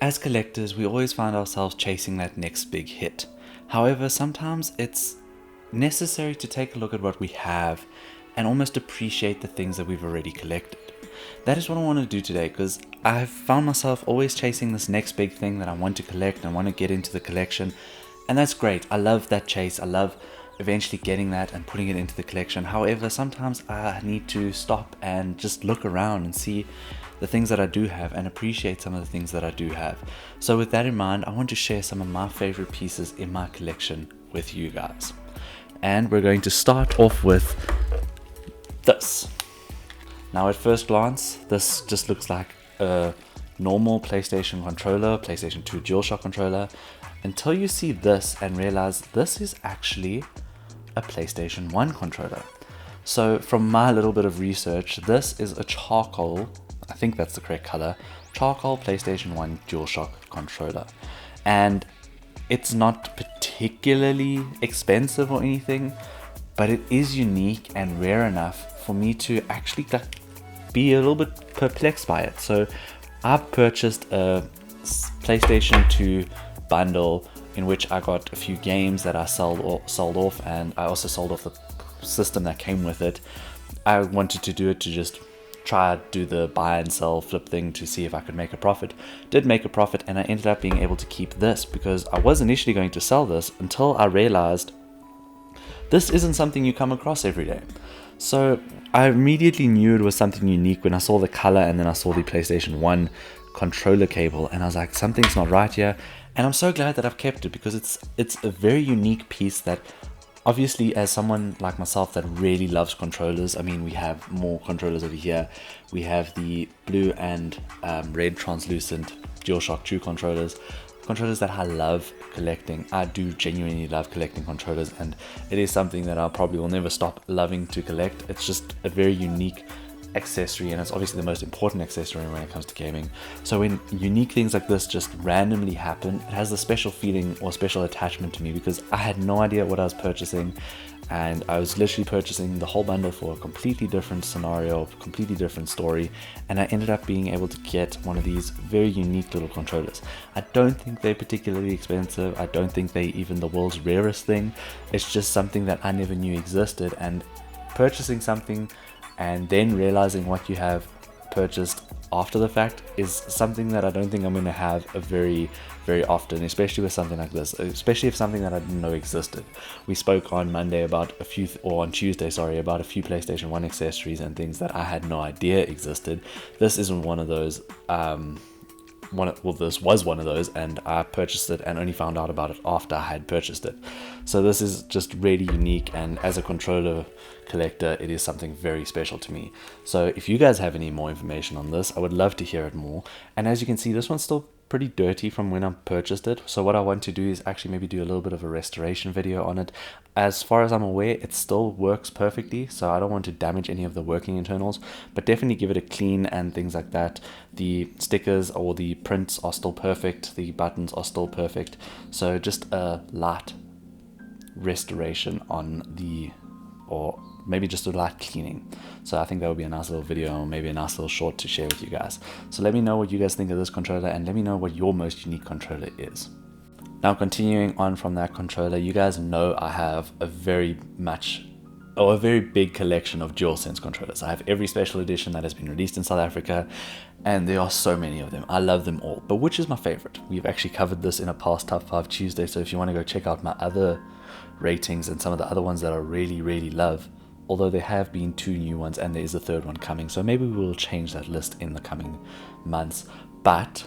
As collectors, we always find ourselves chasing that next big hit. However, sometimes it's necessary to take a look at what we have and almost appreciate the things that we've already collected. That is what I want to do today, because I've found myself always chasing this next big thing that I want to collect and want to get into the collection. And that's great. I love that chase. I love eventually getting that and putting it into the collection. However, sometimes I need to stop and just look around and see the things that I do have and appreciate some of the things that I do have. So with that in mind, I want to share some of my favorite pieces in my collection with you guys. And we're going to start off with this. Now at first glance, this just looks like a normal PlayStation controller, PlayStation 2 DualShock controller, until you see this and realize this is actually a PlayStation 1 controller. So from my little bit of research, this is a charcoal, I think that's the correct color, charcoal PlayStation 1 DualShock controller. And it's not particularly expensive or anything, but it is unique and rare enough for me to actually be a little bit perplexed by it. So I've purchased a PlayStation 2 bundle in which I got a few games that I sold off, and I also sold off the system that came with it. I wanted to do it to just try to do the buy and sell flip thing to see if I could make a profit. Did make a profit, and I ended up being able to keep this because I was initially going to sell this until I realized this isn't something you come across every day. So I immediately knew it was something unique when I saw the color and then I saw the PlayStation 1 controller cable, and I was like, something's not right here. And I'm so glad that I've kept it because it's a very unique piece that obviously, as someone like myself that really loves controllers, I mean, we have more controllers over here. We have the blue and red translucent DualShock 2 controllers that I love collecting. I do genuinely love collecting controllers, and it is something that I probably will never stop loving to collect. It's just a very unique accessory, and it's obviously the most important accessory when it comes to gaming. So when unique things like this just randomly happen, it has a special feeling or special attachment to me because I had no idea what I was purchasing, and I was literally purchasing the whole bundle for a completely different scenario, completely different story, and I ended up being able to get one of these very unique little controllers. I don't think they're particularly expensive. I don't think they're even the world's rarest thing. It's just something that I never knew existed, and purchasing something and then realizing what you have purchased after the fact is something that I don't think I'm going to have a very often, especially with something like this, especially if something that I didn't know existed. We spoke on Monday about on Tuesday, about a few PlayStation 1 accessories and things that I had no idea existed. This isn't one of those. This was one of those, and I purchased it and only found out about it after I had purchased it. So this is just really unique, and as a controller collector, it is something very special to me. So if you guys have any more information on this, I would love to hear it more. And as you can see, this one's still pretty dirty from when I purchased it. So what I want to do is actually maybe do a little bit of a restoration video on it. As far as I'm aware, it still works perfectly, so I don't want to damage any of the working internals, but definitely give it a clean and things like that. The stickers or the prints are still perfect, the buttons are still perfect, so just a light restoration on or maybe just a light cleaning. So I think that would be a nice little video, or maybe a nice little short to share with you guys. So let me know what you guys think of this controller, and let me know what your most unique controller is. Now, continuing on from that controller, you guys know I have a very big collection of DualSense controllers. I have every special edition that has been released in South Africa, and there are so many of them. I love them all, but which is my favorite? We've actually covered this in a past Top 5 Tuesday, so if you want to go check out my other ratings and some of the other ones that I really love, although there have been 2 new ones and there is a 3rd one coming, so maybe we will change that list in the coming months. But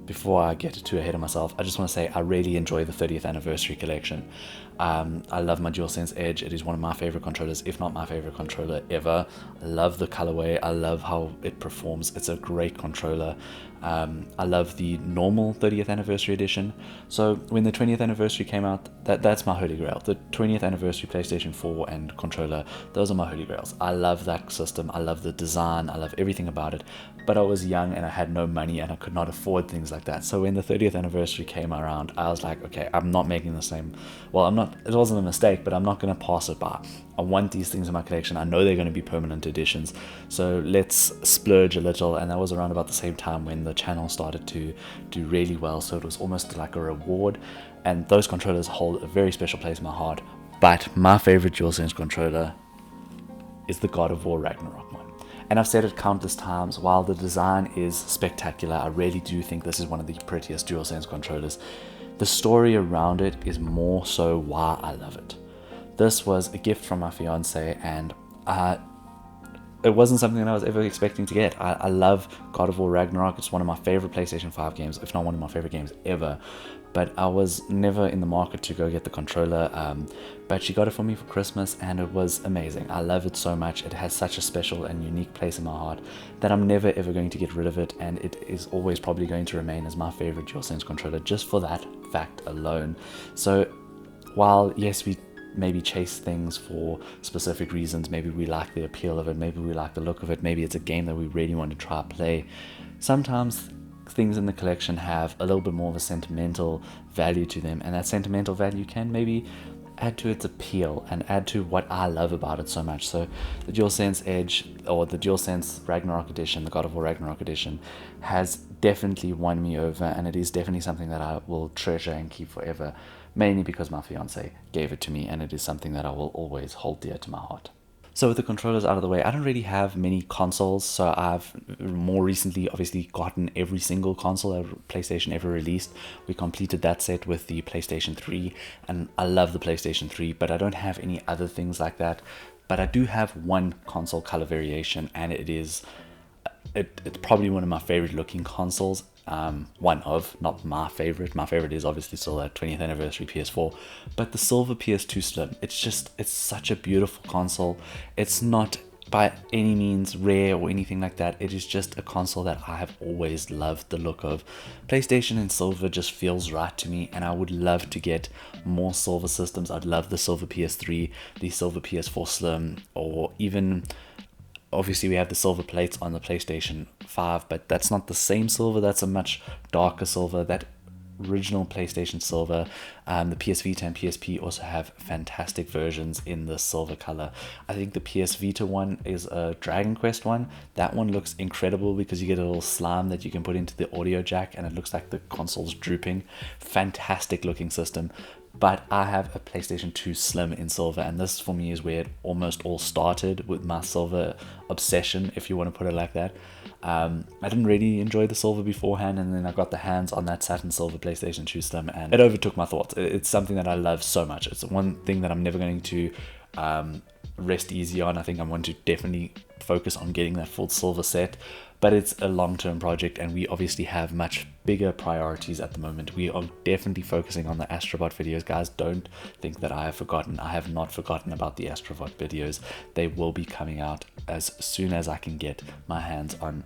before I get too ahead of myself, I just want to say I really enjoy the 30th anniversary collection. I love my DualSense Edge. It is one of my favorite controllers, if not my favorite controller ever. I love the colorway. I love how it performs. It's a great controller. I love the normal 30th anniversary edition. So when the 20th anniversary came out, that's my holy grail. The 20th anniversary PlayStation 4 and controller, those are my holy grails. I love that system. I love the design. I love everything about it. But I was young and I had no money and I could not afford things like that. So when the 30th anniversary came around, I was like, okay, I'm not making the same. Well, I'm not. It wasn't a mistake, but I'm not going to pass it by. I want these things in my collection. I know they're going to be permanent editions, so let's splurge a little. And that was around about the same time when the channel started to do really well, so it was almost like a reward. And those controllers hold a very special place in my heart. But my favorite DualSense controller is the God of War Ragnarok one. And I've said it countless times, while the design is spectacular, I really do think this is one of the prettiest DualSense controllers. The story around it is more so why I love it. This was a gift from my fiance, and it wasn't something that I was ever expecting to get. I love God of War Ragnarok. It's one of my favorite PlayStation 5 games, if not one of my favorite games ever. But I was never in the market to go get the controller. But she got it for me for Christmas, and it was amazing. I love it so much. It has such a special and unique place in my heart that I'm never ever going to get rid of it. And it is always probably going to remain as my favorite DualSense controller just for that fact alone. So while, yes, we maybe chase things for specific reasons, maybe we like the appeal of it, maybe we like the look of it, maybe it's a game that we really want to try play, sometimes things in the collection have a little bit more of a sentimental value to them, and that sentimental value can maybe add to its appeal and add to what I love about it so much. So the DualSense Edge, or the DualSense Ragnarok Edition, the God of War Ragnarok Edition, has definitely won me over, and it is definitely something that I will treasure and keep forever, mainly because my fiance gave it to me, and it is something that I will always hold dear to my heart. So with the controllers out of the way, I don't really have many consoles, so I've more recently obviously gotten every single console that PlayStation ever released. We completed that set with the PlayStation 3, and I love the PlayStation 3, but I don't have any other things like that. But I do have one console color variation, and it's probably one of my favorite looking consoles. One of, not my favorite. My favorite is obviously still that 20th anniversary PS4, but the silver PS2 Slim. It's such a beautiful console. It's not by any means rare or anything like that. It is just a console that I have always loved the look of. PlayStation in silver just feels right to me, and I would love to get more silver systems. I'd love the silver PS3, the silver PS4 Slim, or even, obviously we have the silver plates on the PlayStation 5, but that's not the same silver. That's a much darker silver. That original PlayStation silver, the PS Vita and PSP also have fantastic versions in the silver color. I think the PS Vita one is a Dragon Quest one. That one looks incredible because you get a little slime that you can put into the audio jack, and it looks like the console's drooping. Fantastic looking system. But I have a PlayStation 2 Slim in silver, and this for me is where it almost all started with my silver obsession, if you want to put it like that. I didn't really enjoy the silver beforehand, and then I got the hands on that satin silver PlayStation 2 Slim, and it overtook my thoughts. It's something that I love so much. It's one thing that I'm never going to rest easy on. I think I want to definitely focus on getting that full silver set, but it's a long-term project, and we obviously have much bigger priorities at the moment. We are definitely focusing on the Astrobot videos. Guys, don't think that I have forgotten. I have not forgotten about the Astrobot videos. They will be coming out as soon as I can get my hands on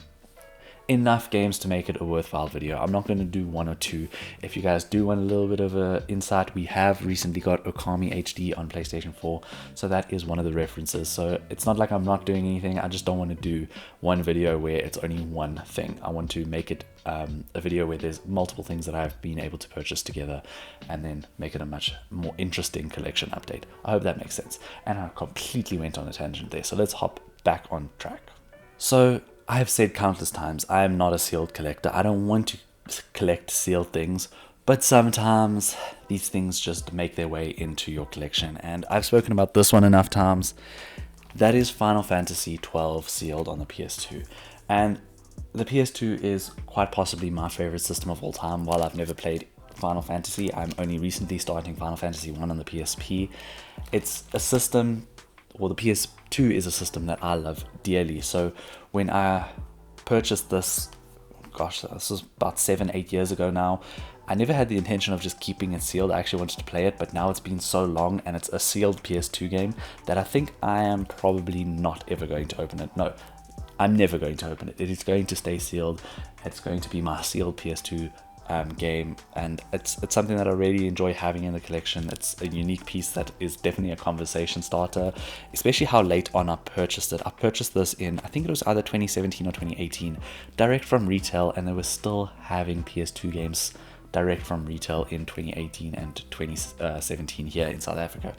enough games to make it a worthwhile video. I'm not going to do one or two. If you guys do want a little bit of an insight, we have recently got Okami HD on PlayStation 4, so that is one of the references. So it's not like I'm not doing anything. I just don't want to do one video where it's only one thing. I want to make it a video where there's multiple things that I've been able to purchase together, and then make it a much more interesting collection update. I hope that makes sense. And I completely went on a tangent there, so let's hop back on track. So I have said countless times, I am not a sealed collector. I don't want to collect sealed things, but sometimes these things just make their way into your collection. And I've spoken about this one enough times. That is Final Fantasy 12 sealed on the PS2. And the PS2 is quite possibly my favorite system of all time. While I've never played Final Fantasy, I'm only recently starting Final Fantasy 1 on the PSP. It's a system, or the PS2 is a system that I love dearly. So when I purchased this, gosh, this was about 7-8 years ago now, I never had the intention of just keeping it sealed. I actually wanted to play it, but now it's been so long and it's a sealed PS2 game that I think I am probably not ever going to open it. No, I'm never going to open it. It is going to stay sealed. It's going to be my sealed PS2 game, and it's something that I really enjoy having in the collection. It's a unique piece that is definitely a conversation starter, especially how late on I purchased it. I purchased this in, I think it was either 2017 or 2018, direct from retail, and they were still having PS2 games direct from retail in 2018 and 2017 here in South Africa,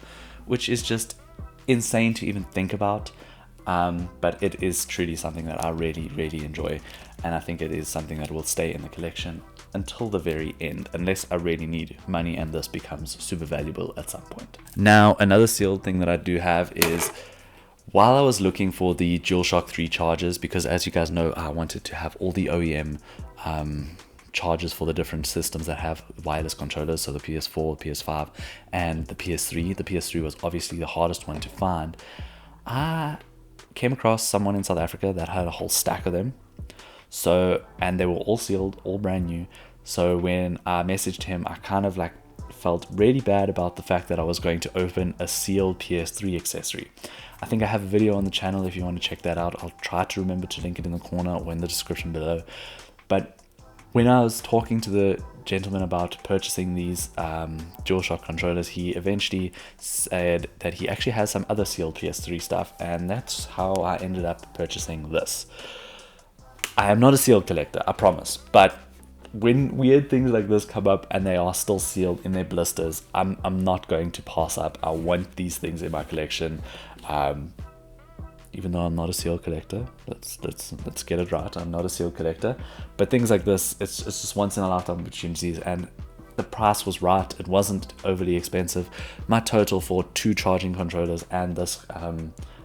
which is just insane to even think about. But it is truly something that I really, really enjoy. And I think it is something that will stay in the collection until the very end, unless I really need money and this becomes super valuable at some point. Now, another sealed thing that I do have is, while I was looking for the DualShock 3 chargers, because as you guys know, I wanted to have all the OEM chargers for the different systems that have wireless controllers, so the PS4, the PS5, and the PS3. The PS3 was obviously the hardest one to find. I came across someone in South Africa that had a whole stack of them. So, and they were all sealed, all brand new. So when I messaged him, I kind of like felt really bad about the fact that I was going to open a sealed PS3 accessory. I think I have a video on the channel if you want to check that out. I'll try to remember to link it in the corner or in the description below. But when I was talking to the gentleman about purchasing these DualShock controllers, he eventually said that he actually has some other sealed PS3 stuff, and that's how I ended up purchasing this. I am not a sealed collector, I promise, but when weird things like this come up and they are still sealed in their blisters, I'm not going to pass up. I want these things in my collection. Even though I'm not a sealed collector, let's get it right. I'm not a sealed collector, but things like this, it's just once in a lifetime opportunities, and the price was right. It wasn't overly expensive. My total for 2 charging controllers and this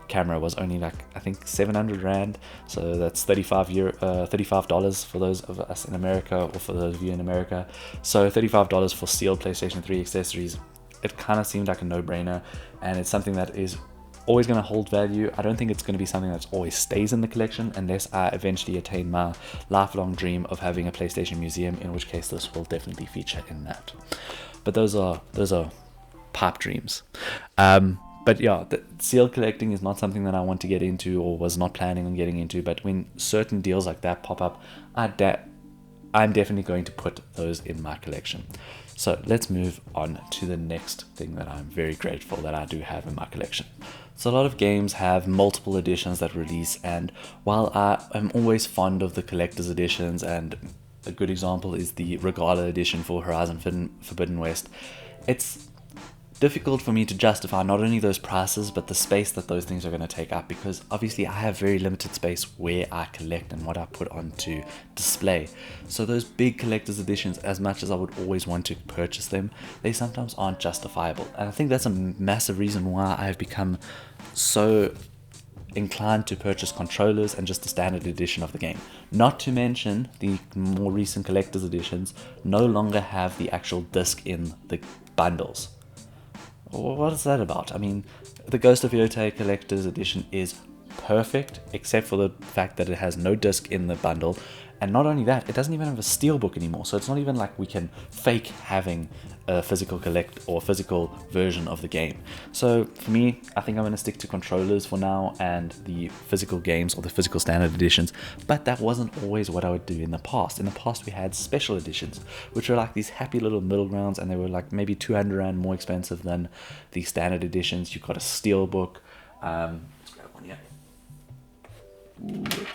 camera was only like, I think 700 Rand, so that's $35 for those of us in America, or for those of you in America. So $35 for sealed PlayStation 3 accessories, it kind of seemed like a no-brainer, and it's something that is always going to hold value. I don't think it's going to be something that always stays in the collection unless I eventually attain my lifelong dream of having a PlayStation museum, in which case this will definitely feature in that. But those are pipe dreams. But yeah, the sealed collecting is not something that I want to get into, or was not planning on getting into, but when certain deals like that pop up, I'm definitely going to put those in my collection. So let's move on to the next thing that I'm very grateful that I do have in my collection. So a lot of games have multiple editions that release, and while I am always fond of the collector's editions, and a good example is the Regala edition for Horizon Forbidden West, it's difficult for me to justify not only those prices but the space that those things are going to take up, because obviously I have very limited space where I collect and what I put onto display. So those big collector's editions, as much as I would always want to purchase them, they sometimes aren't justifiable, and I think that's a massive reason why I've become so inclined to purchase controllers and just the standard edition of the game. Not to mention the more recent collector's editions no longer have the actual disc in the bundles. What is that about? I mean, the Ghost of Yotei Collector's Edition is perfect, except for the fact that it has no disc in the bundle, and not only that, it doesn't even have a steelbook anymore, so it's not even like we can fake having a physical physical version of the game. So for me, I think I'm going to stick to controllers for now and the physical games, or the physical standard editions, but that wasn't always what I would do in the past. In the past, we had special editions, which were like these happy little middle grounds, and they were like maybe 200 Rand more expensive than the standard editions. You got a steelbook. Let's grab one here. Ooh.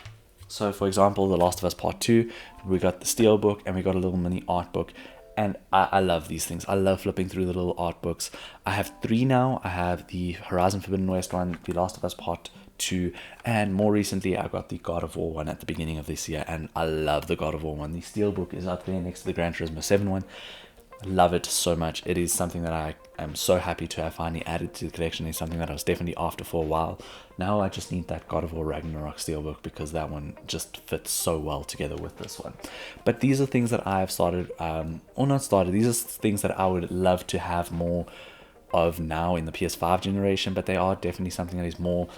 So for example, The Last of Us Part 2, we got the steelbook and we got a little mini art book. And I love these things. I love flipping through the little art books. I have 3 now. I have the Horizon Forbidden West one, The Last of Us Part 2, and more recently I got the God of War one at the beginning of this year, and I love the God of War one. The steelbook is up there next to the Gran Turismo 7 one. I love it so much. It is something that I am so happy to have finally added to the collection. It's something that I was definitely after for a while. Now I just need that God of War Ragnarok steelbook, because that one just fits so well together with this one. But these are things that I have started, these are things that I would love to have more of now in the PS5 generation, but they are definitely something that is more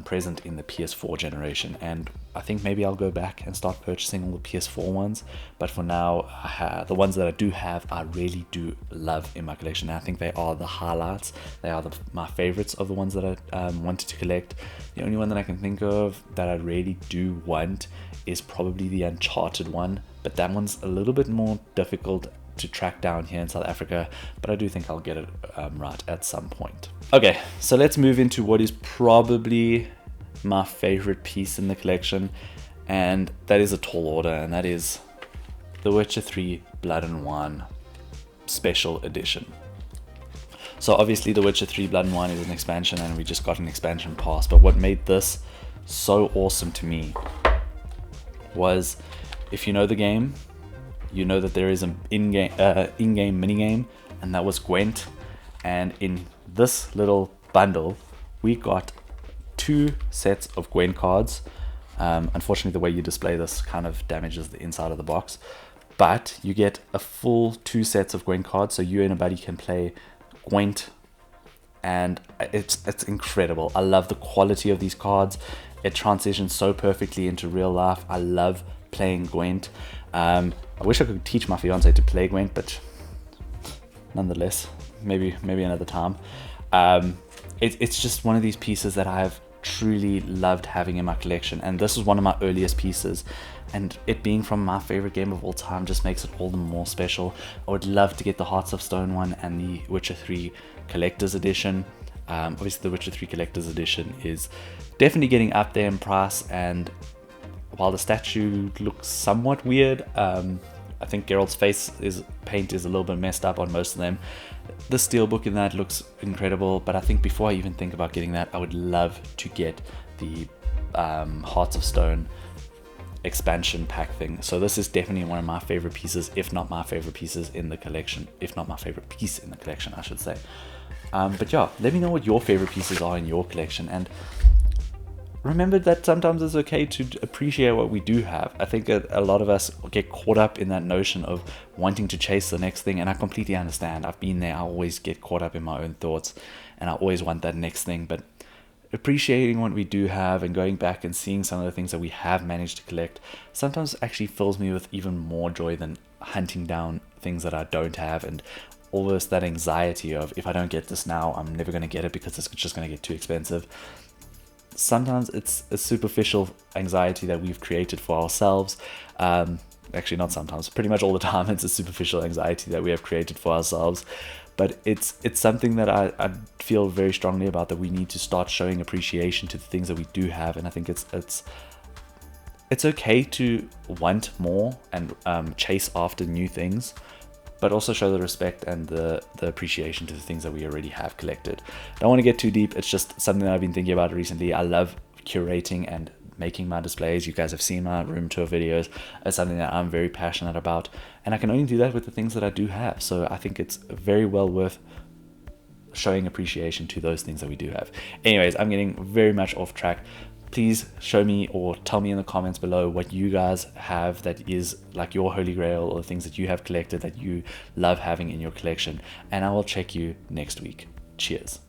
present in the PS4 generation, and I think maybe I'll go back and start purchasing all the PS4 ones, but for now the ones that I do have I really do love in my collection. I think they are the highlights. They are my favorites of the ones that I wanted to collect. The only one that I can think of that I really do want is probably the Uncharted one, but that one's a little bit more difficult to track down here in South Africa, but I do think I'll get it right at some point. Okay, so let's move into what is probably my favorite piece in the collection, and that is a tall order, and that is The Witcher 3 Blood and Wine Special Edition. So obviously The Witcher 3 Blood and Wine is an expansion, and we just got an expansion pass. But what made this so awesome to me was, if you know the game, you know that there is an in-game minigame, and that was Gwent. And in this little bundle, we got 2 sets of Gwent cards. Unfortunately, the way you display this kind of damages the inside of the box. But you get a full 2 sets of Gwent cards, so you and a buddy can play Gwent, and it's incredible. I love the quality of these cards. It transitions so perfectly into real life. I love playing Gwent. I wish I could teach my fiance to play Gwent, but nonetheless, maybe another time. It's just one of these pieces that I've truly loved having in my collection, and this is one of my earliest pieces, and it being from my favorite game of all time just makes it all the more special. I would love to get the Hearts of Stone one and the Witcher 3 Collector's Edition. Obviously the Witcher 3 Collector's Edition is definitely getting up there in price, and while the statue looks somewhat weird, I think Geralt's paint is a little bit messed up on most of them. The steelbook in that looks incredible, but I think before I even think about getting that, I would love to get the Hearts of Stone expansion pack thing. So this is definitely one of my favorite pieces, if not my favorite pieces in the collection, if not my favorite piece in the collection, I should say. But yeah, let me know what your favorite pieces are in your collection, and remember that sometimes it's okay to appreciate what we do have. I think a lot of us get caught up in that notion of wanting to chase the next thing, and I completely understand. I've been there. I always get caught up in my own thoughts, and I always want that next thing. But appreciating what we do have and going back and seeing some of the things that we have managed to collect sometimes actually fills me with even more joy than hunting down things that I don't have, and almost that anxiety of, if I don't get this now, I'm never going to get it because it's just going to get too expensive. Sometimes it's a superficial anxiety that we've created for ourselves. Actually, not sometimes, pretty much all the time, it's a superficial anxiety that we have created for ourselves. But it's something that I feel very strongly about, that we need to start showing appreciation to the things that we do have. And I think it's okay to want more and chase after new things, but also show the respect and the appreciation to the things that we already have collected. Don't want to get too deep. It's just something that I've been thinking about recently. I love curating and making my displays. You guys have seen my room tour videos. It's something that I'm very passionate about, and I can only do that with the things that I do have. So I think it's very well worth showing appreciation to those things that we do have. Anyways, I'm getting very much off track. Please show me or tell me in the comments below what you guys have that is like your holy grail, or things that you have collected that you love having in your collection, and I will check you next week. Cheers.